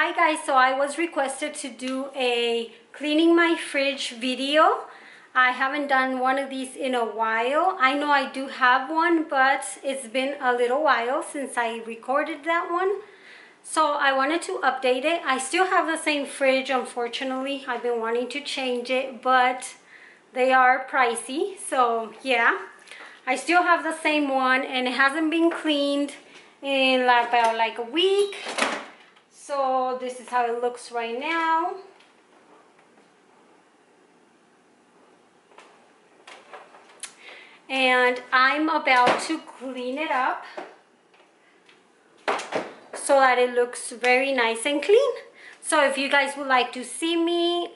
Hi guys, so I was requested to do a cleaning my fridge video. I haven't done one of these in a while. I know I do have one, but it's been a little while since I recorded that one. So I wanted to update it. I still have the same fridge, unfortunately. I've been wanting to change it, but they are pricey. So yeah, I still have the same one and it hasn't been cleaned in about like a week. So this is how it looks right now. And I'm about to clean it up so that it looks very nice and clean. So if you guys would like to see me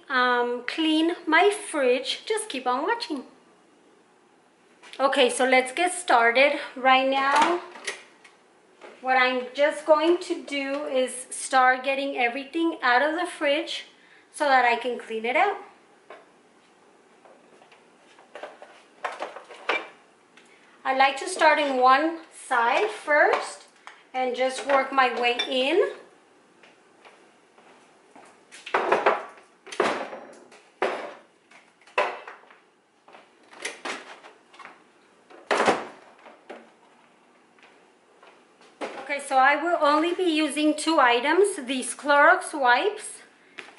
clean my fridge, just keep on watching. Okay, so let's get started. Right now, what I'm just going to do is start getting everything out of the fridge so that I can clean it out. I like to start in one side first and just work my way in. Okay, so I will only be using two items, these Clorox wipes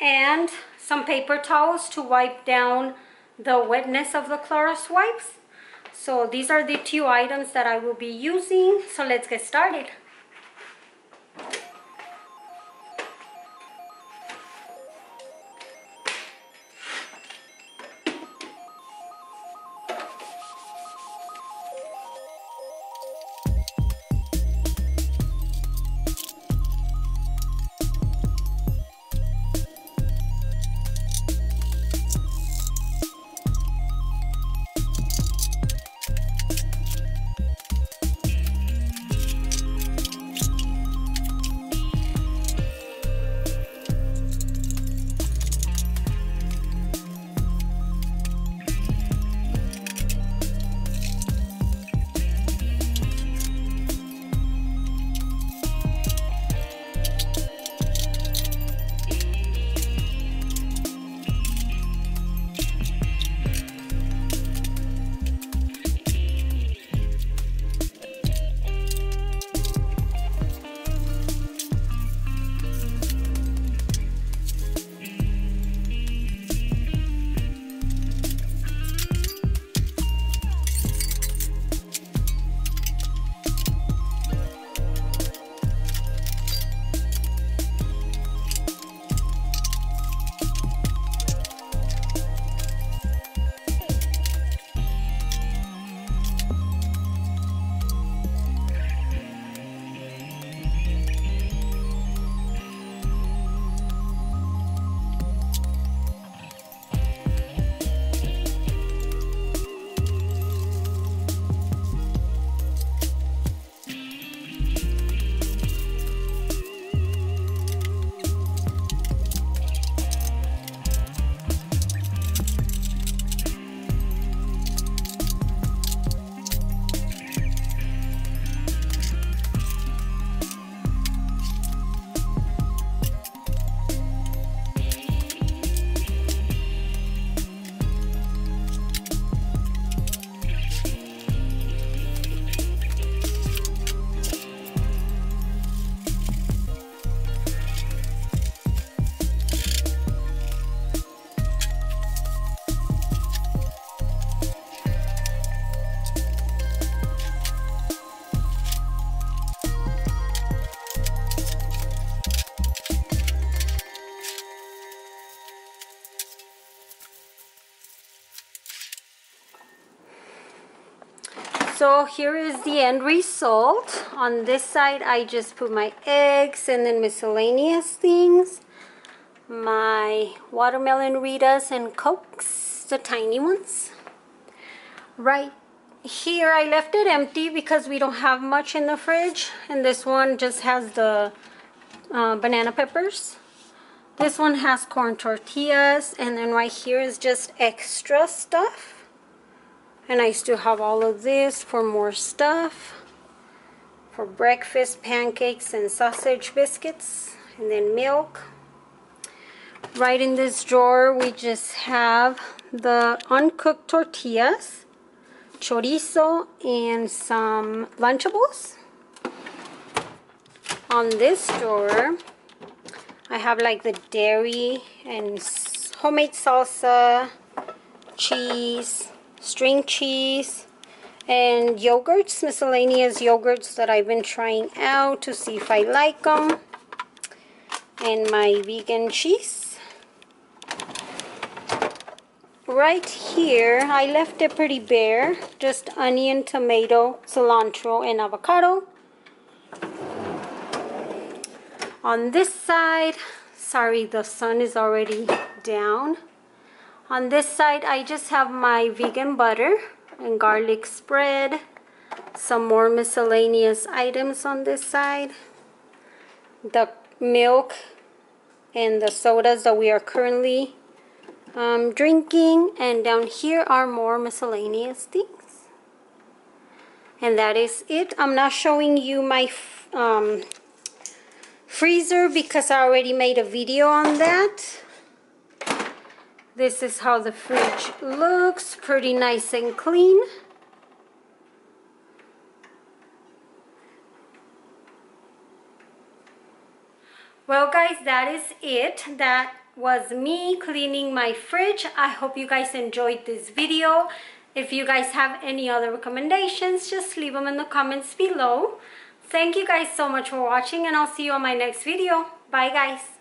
and some paper towels to wipe down the wetness of the Clorox wipes. So these are the two items that I will be using. So let's get started. So here is the end result. On this side, I just put my eggs and then miscellaneous things. My watermelon Ritas and Cokes, the tiny ones. Right here, I left it empty because we don't have much in the fridge. And this one just has the banana peppers. This one has corn tortillas. And then right here is just extra stuff. And I still have all of this for more stuff. For breakfast, pancakes and sausage biscuits. and then milk. Right in this drawer we just have the uncooked tortillas, chorizo, and some Lunchables. On this drawer I have like the dairy and homemade salsa, cheese, string cheese, and yogurts, miscellaneous yogurts that I've been trying out to see if I like them, and my vegan cheese. Right here I left it pretty bare, just onion, tomato, cilantro, and avocado. On this side, sorry, the sun is already down. On this side, I just have my vegan butter and garlic spread. Some more miscellaneous items on this side. The milk and the sodas that we are currently drinking. And down here are more miscellaneous things. And that is it. I'm not showing you my freezer because I already made a video on that. This is how the fridge looks, pretty nice and clean. Well guys, that is it. That was me cleaning my fridge. I hope you guys enjoyed this video. If you guys have any other recommendations, just leave them in the comments below. Thank you guys so much for watching, and I'll see you on my next video. Bye guys.